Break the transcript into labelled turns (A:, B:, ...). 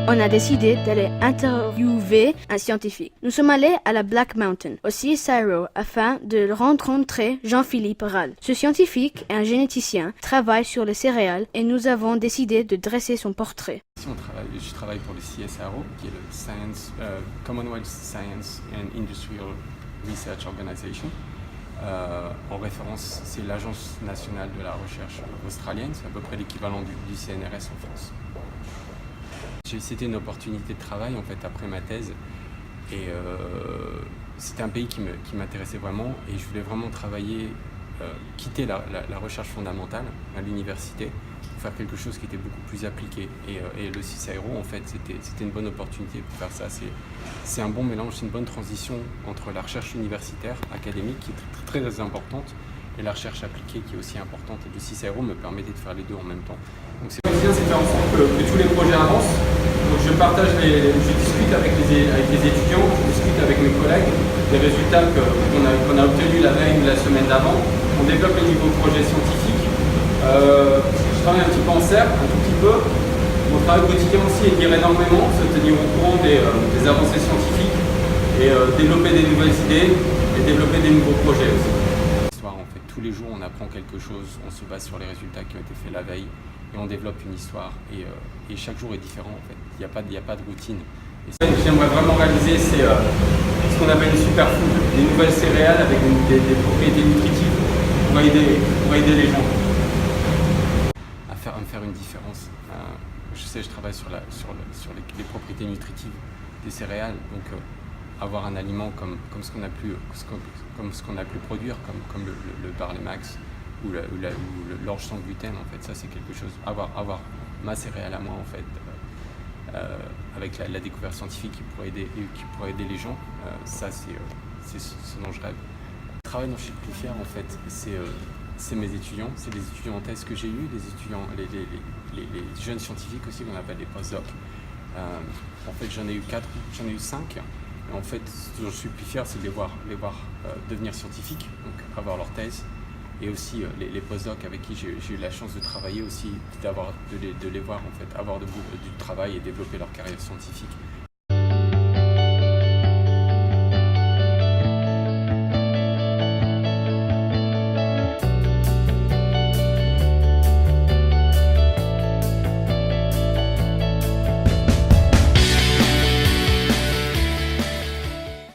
A: on a décidé d'aller interviewer un scientifique. Nous sommes allés à la Black Mountain, au CSIRO, afin de rencontrer Jean-Philippe Rall. Ce scientifique et un généticien travaille sur les céréales et nous avons décidé de dresser son portrait.
B: Je travaille pour le CSIRO, qui est le Commonwealth Science and Industrial Research Organization. En référence, c'est l'Agence nationale de la recherche australienne, c'est à peu près l'équivalent du CNRS en France. C'était une opportunité de travail en fait après ma thèse et c'était un pays qui m'intéressait vraiment et je voulais vraiment travailler, quitter la recherche fondamentale à l'université pour faire quelque chose qui était beaucoup plus appliqué et le CSIRO en fait c'était une bonne opportunité pour faire ça. C'est un bon mélange, c'est une bonne transition entre la recherche universitaire, académique qui est très, très importante et la recherche appliquée qui est aussi importante et le CSIRO me permettait de faire les deux en même temps. Donc c'est bien, c'est faire en sorte que tous les projets avancent. Donc je discute avec les étudiants, je discute avec mes collègues des résultats qu'on a obtenus la veille ou la semaine d'avant. On développe les nouveaux projets scientifiques. Je travaille un petit peu en cercle, un tout petit peu. Mon travail quotidien aussi est de lire énormément, se tenir au courant des avancées scientifiques et développer des nouvelles idées et développer des nouveaux projets aussi. En fait, tous les jours on apprend quelque chose, on se base sur les résultats qui ont été faits la veille et on développe une histoire et chaque jour est différent en fait, il n'y a pas de routine. Et ce que j'aimerais vraiment réaliser c'est ce qu'on appelle des superfoods, des nouvelles céréales avec des propriétés nutritives pour aider les gens à faire une différence. Je travaille sur les propriétés nutritives des céréales, donc avoir un aliment comme ce qu'on a pu produire, comme le Barley Max ou l'orge sans gluten, en fait, ça c'est quelque chose. Avoir ma céréale à moi, en fait, avec la découverte scientifique qui pourrait aider les gens, ça c'est ce dont je rêve. Le travail dont je suis le plus fier, en fait, c'est mes étudiants, c'est des étudiants en thèse que j'ai eus, les jeunes scientifiques aussi qu'on appelle les post-docs. En fait, j'en ai eu 5. Et en fait, ce dont je suis le plus fier, c'est de les voir devenir scientifiques, donc avoir leur thèse, et aussi les postdocs avec qui j'ai eu la chance de travailler aussi, de les voir en fait avoir du travail et développer leur carrière scientifique.